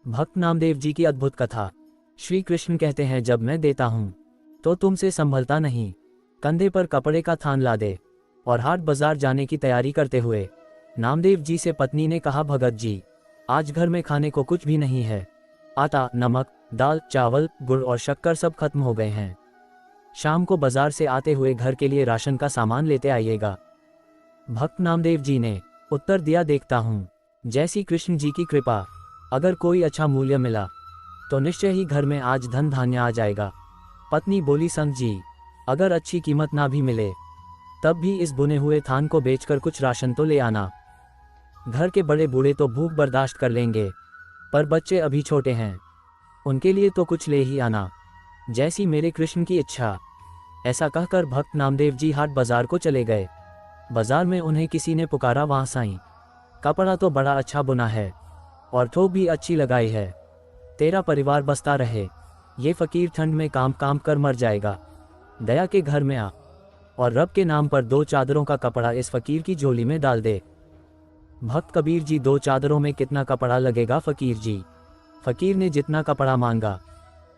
भक्त नामदेव जी की अद्भुत कथा। श्री कृष्ण कहते हैं, जब मैं देता हूँ तो तुमसे संभलता नहीं। कंधे पर कपड़े का थान लादे और हाट बाजार जाने की तैयारी करते हुए नामदेव जी से पत्नी ने कहा, भगत जी, आज घर में खाने को कुछ भी नहीं है। आटा, नमक, दाल, चावल, गुड़ और शक्कर सब खत्म हो गए हैं। शाम को बाजार से आते हुए घर के लिए राशन का सामान लेते आइएगा। भक्त नामदेव जी ने उत्तर दिया, देखता हूँ। जैसी कृष्ण जी की कृपा। अगर कोई अच्छा मूल्य मिला तो निश्चय ही घर में आज धन धान्य आ जाएगा। पत्नी बोली, संत जी, अगर अच्छी कीमत ना भी मिले तब भी इस बुने हुए थान को बेचकर कुछ राशन तो ले आना। घर के बड़े बूढ़े तो भूख बर्दाश्त कर लेंगे, पर बच्चे अभी छोटे हैं, उनके लिए तो कुछ ले ही आना, जैसी मेरे कृष्ण की इच्छा। ऐसा कहकर भक्त नामदेव जी हाट बाजार को चले गए। बाजार में उन्हें किसी ने पुकारा, वहाँ साईं, कपड़ा तो बड़ा अच्छा बुना है और थोक भी अच्छी लगाई है, तेरा परिवार बसता रहे। ये फकीर ठंड में काम काम कर मर जाएगा। दया के घर में आ और रब के नाम पर 2 चादरों का कपड़ा इस फकीर की झोली में डाल दे। भक्त कबीर जी, 2 चादरों में कितना कपड़ा लगेगा फकीर जी? फकीर ने जितना कपड़ा मांगा,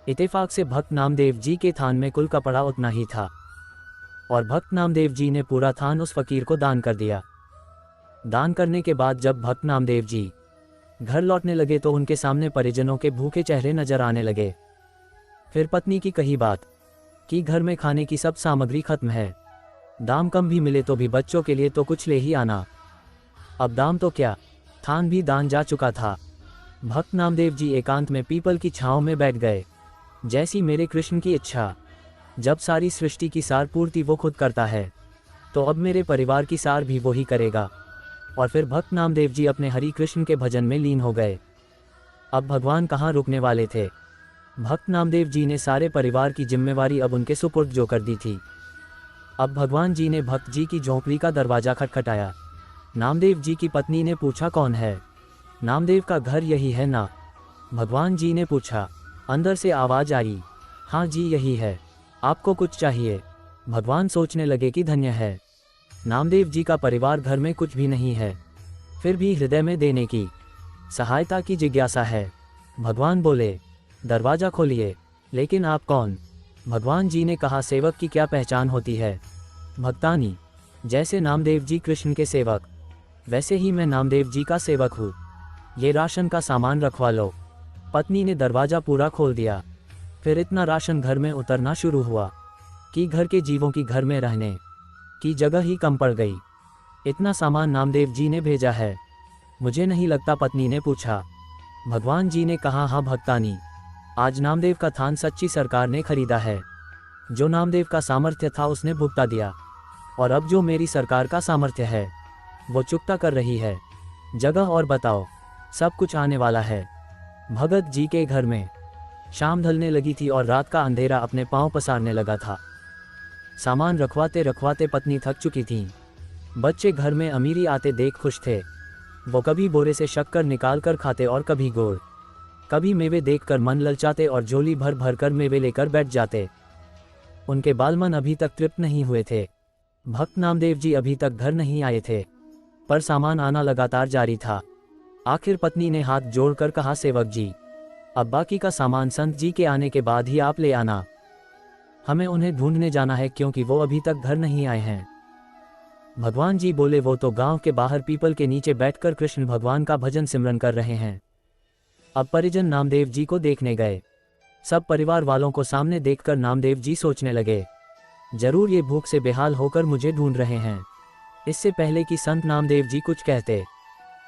इत्तेफाक से भक्त नामदेव जी के थान में कुल कपड़ा उतना ही था और भक्त नामदेव जी ने पूरा थान उस फकीर को दान कर दिया। दान करने के बाद जब भक्त नामदेव जी घर लौटने लगे तो उनके सामने परिजनों के भूखे चेहरे नजर आने लगे। फिर पत्नी की कही बात कि घर में खाने की सब सामग्री खत्म है, दाम कम भी मिले तो भी बच्चों के लिए तो कुछ ले ही आना। अब दाम तो क्या, थान भी दान जा चुका था। भक्त नामदेव जी एकांत में पीपल की छांव में बैठ गए। जैसी मेरे कृष्ण की इच्छा। जब सारी सृष्टि की सार पूर्ति वो खुद करता है तो अब मेरे परिवार की सार भी वो ही करेगा। और फिर भक्त नामदेव जी अपने हरि कृष्ण के भजन में लीन हो गए। अब भगवान कहाँ रुकने वाले थे। भक्त नामदेव जी ने सारे परिवार की जिम्मेवारी अब उनके सुपुर्द जो कर दी थी। अब भगवान जी ने भक्त जी की झोंपड़ी का दरवाजा खटखटाया। नामदेव जी की पत्नी ने पूछा, कौन है? नामदेव का घर यही है ना? भगवान जी ने पूछा। अंदर से आवाज आई, हाँ जी यही है, आपको कुछ चाहिए? भगवान सोचने लगे कि धन्य है, नामदेव जी का परिवार घर में कुछ भी नहीं है, फिर भी हृदय में देने की सहायता की जिज्ञासा है। भगवान बोले, दरवाजा खोलिए। लेकिन आप कौन? भगवान जी ने कहा, सेवक की क्या पहचान होती है? भक्तानी। जैसे नामदेव जी कृष्ण के सेवक, वैसे ही मैं नामदेव जी का सेवक हूँ। ये राशन का सामान रखवा लो। पत्नी ने दरवाजा पूरा खोल दिया। फिर इतना राशन घर में उतरना शुरू हुआ कि घर के जीवों की घर में रहने की जगह ही कम पड़ गई। इतना सामान नामदेव जी ने भेजा है? मुझे नहीं लगता, पत्नी ने पूछा। भगवान जी ने कहा, हाँ भक्तानी, आज नामदेव का थान सच्ची सरकार ने खरीदा है। जो नामदेव का सामर्थ्य था उसने भुगता दिया और अब जो मेरी सरकार का सामर्थ्य है वो चुकता कर रही है। जगह और बताओ, सब कुछ आने वाला है। भगत जी के घर में शाम ढलने लगी थी और रात का अंधेरा अपने पांव पसारने लगा था। सामान रखवाते रखवाते पत्नी थक चुकी थी। बच्चे घर में अमीरी आते देख खुश थे। वो कभी बोरे से शक्कर निकाल कर खाते और कभी गुड़, कभी मेवे देखकर मन ललचाते और झोली भर भर कर मेवे लेकर बैठ जाते। उनके बालमन अभी तक तृप्त नहीं हुए थे। भक्त नामदेव जी अभी तक घर नहीं आए थे, पर सामान आना लगातार जारी था। आखिर पत्नी ने हाथ जोड़कर कहा, सेवक जी, अब बाकी का सामान संत जी के आने के बाद ही आप ले आना। हमें उन्हें ढूंढने जाना है क्योंकि वो अभी तक घर नहीं आए हैं। भगवान जी बोले, वो तो गांव के बाहर पीपल के नीचे बैठकर कृष्ण भगवान का भजन सिमरन कर रहे हैं। अब परिजन नामदेव जी को देखने गए। सब परिवार वालों को सामने देखकर नामदेव जी सोचने लगे, जरूर ये भूख से बेहाल होकर मुझे ढूंढ रहे हैं। इससे पहले कि संत नामदेव जी कुछ कहते,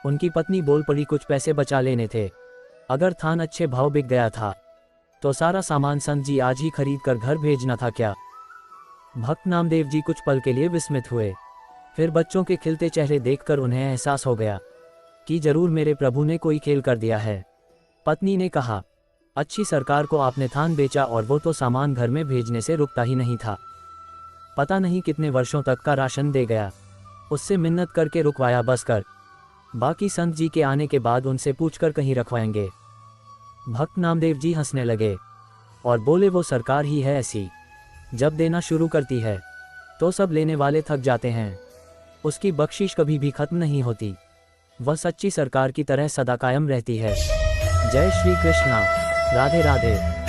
उनकी पत्नी बोल पड़ी, कुछ पैसे बचा लेने थे। अगर थान अच्छे भाव बिक गया था तो सारा सामान संत जी आज ही खरीद कर घर भेजना था क्या? भक्त नामदेव जी कुछ पल के लिए विस्मित हुए। फिर बच्चों के खिलते चेहरे देखकर उन्हें एहसास हो गया कि जरूर मेरे प्रभु ने कोई खेल कर दिया है। पत्नी ने कहा, अच्छी सरकार को आपने थान बेचा और वो तो सामान घर में भेजने से रुकता ही नहीं था। पता नहीं कितने वर्षों तक का राशन दे गया, उससे मिन्नत करके रुकवाया बस कर। बाकी संत जी के आने के बाद उनसे पूछकर कहीं रखवाएंगे। भक्त नामदेव जी हंसने लगे और बोले, वो सरकार ही है ऐसी, जब देना शुरू करती है तो सब लेने वाले थक जाते हैं। उसकी बख्शिश कभी भी खत्म नहीं होती। वह सच्ची सरकार की तरह सदा कायम रहती है। जय श्री कृष्णा। राधे राधे।